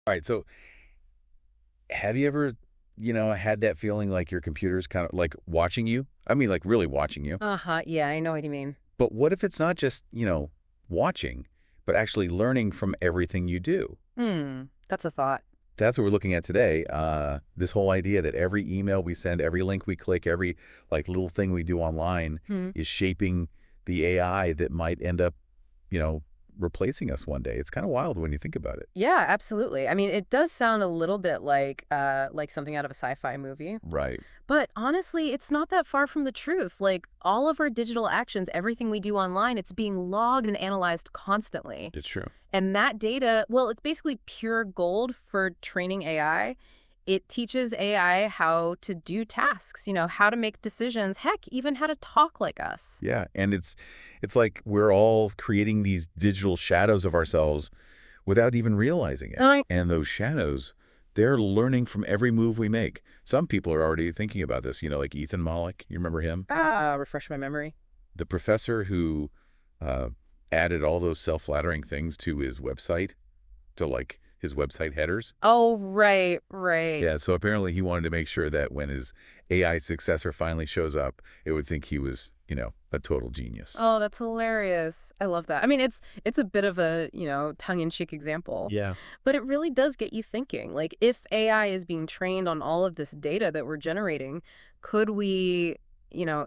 All right, so have you ever, had that feeling like your computer's kind of like watching you? I mean, like really watching you. Uh-huh. Yeah, I know what you mean. But what if it's not just, watching, but actually learning from everything you do? That's a thought. That's what we're looking at today. This whole idea that every email we send, every link we click, every like little thing we do online Hmm. is shaping the AI that might end up, you know, replacing us one day. It's kind of wild when you think about it. Yeah, absolutely. I mean, it does sound a little bit like something out of a sci-fi movie. Right. But honestly, it's not that far from the truth. Like all of our digital actions, everything we do online, it's being logged and analyzed constantly. It's true. And that data, well, it's basically pure gold for training AI. It teaches AI how to do tasks, how to make decisions, heck, even how to talk like us. Yeah, and it's like we're all creating these digital shadows of ourselves without even realizing it. I And those shadows, they're learning from every move we make. Some people are already thinking about this, like Ethan Mollick. You remember him? refresh my memory. The professor who uh, added all those self-flattering things to his website, to like his website headers. Oh, right, right. Yeah, so apparently he wanted to make sure that when his AI successor finally shows up, it would think he was, a total genius. Oh, that's hilarious. I love that. I mean, it's a bit of a, tongue-in-cheek example, Yeah. but it really does get you thinking. Like, if AI is being trained on all of this data that we're generating, could we,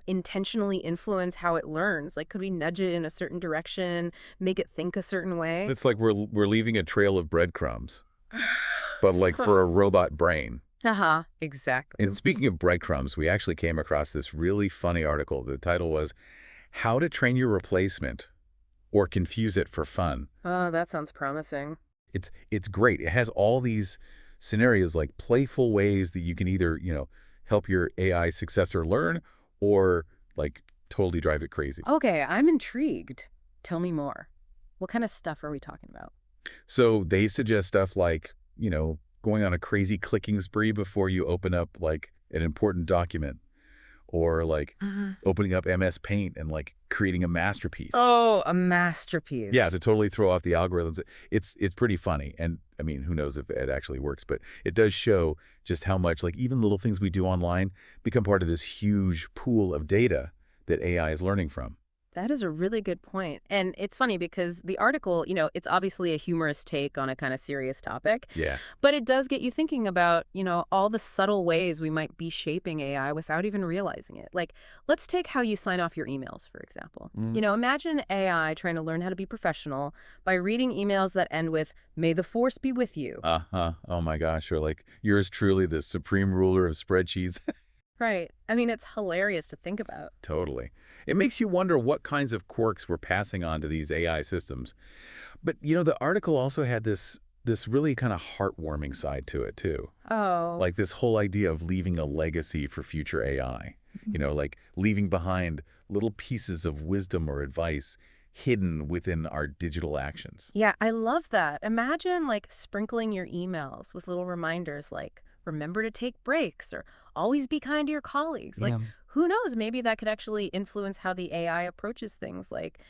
intentionally influence how it learns? Like, could we nudge it in a certain direction, make it think a certain way? It's like we're leaving a trail of breadcrumbs, but like for a robot brain. Uh-huh, exactly. And speaking of breadcrumbs, we actually came across this really funny article. The title was How to Train Your Replacement or Confuse It for Fun. Oh, that sounds promising. It's great. It has all these scenarios like playful ways that you can either, help your AI successor learn or like totally drive it crazy. Okay, I'm intrigued. Tell me more. What kind of stuff are we talking about? So they suggest stuff like, going on a crazy clicking spree before you open up like an important document or like opening up MS Paint and like creating a masterpiece. Oh, a Yeah, masterpiece. to totally throw off the algorithms. It's pretty funny. And I mean, who knows if it actually works, but it does show just how much like even little things we do online become part of this huge pool of data that AI is learning from. That is a really good point. And it's funny because the article, it's obviously a humorous take on a kind of serious topic, Yeah. but it does get you thinking about, all the subtle ways we might be shaping AI without even realizing it. Like, let's take how you sign off your emails, for example. Imagine AI trying to learn how to be professional by reading emails that end with, "May the force be with you." Uh-huh. Oh my gosh. Or like yours truly, the supreme ruler of spreadsheets. Right. I mean, it's hilarious to think about. Totally. It makes you wonder what kinds of quirks we're passing on to these AI systems. But the article also had this really kind of heartwarming side to it too. Oh. Like this whole idea of leaving a legacy for future AI. Like leaving behind little pieces of wisdom or advice hidden within our digital actions. Yeah, I love that. Imagine like sprinkling your emails with little reminders like remember to take breaks or always be kind to your colleagues. Like, Yeah. who knows? Maybe that could actually influence how the AI approaches things like,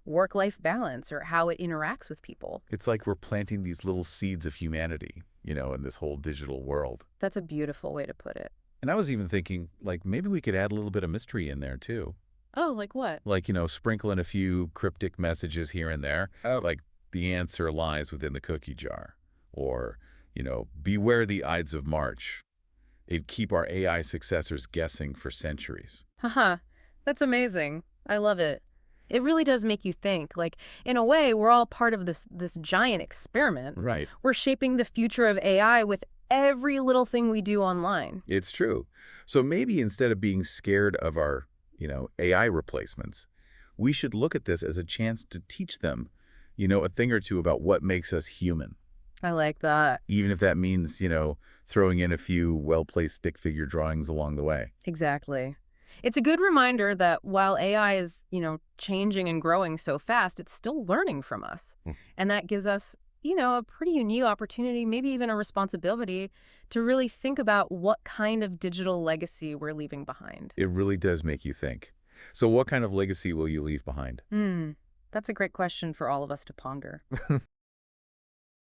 work-life balance or how it interacts with people. It's like we're planting these little seeds of humanity, in this whole digital world. That's a beautiful way to put it. And I was even thinking, like, maybe we could add a little bit of mystery in there too. Oh, like what? Like, sprinkle in a few cryptic messages here and there. Oh. Like, the answer lies within the cookie jar. Or, beware the Ides of March. It'd keep our AI successors guessing for centuries. Haha, that's amazing. I love it. It really does make you think. Like, in a way, we're all part of this giant experiment. Right. We're shaping the future of AI with every little thing we do online. It's true. So maybe instead of being scared of our, AI replacements, we should look at this as a chance to teach them, a thing or two about what makes us human. I like that. Even if that means, throwing in a few well-placed stick figure drawings along the way. Exactly. It's a good reminder that while AI is, changing and growing so fast, it's still learning from us. Hmm. And that gives us, a pretty unique opportunity, maybe even a responsibility to really think about what kind of digital legacy we're leaving behind. It really does make you think. So what kind of legacy will you leave behind? That's a great question for all of us to ponder.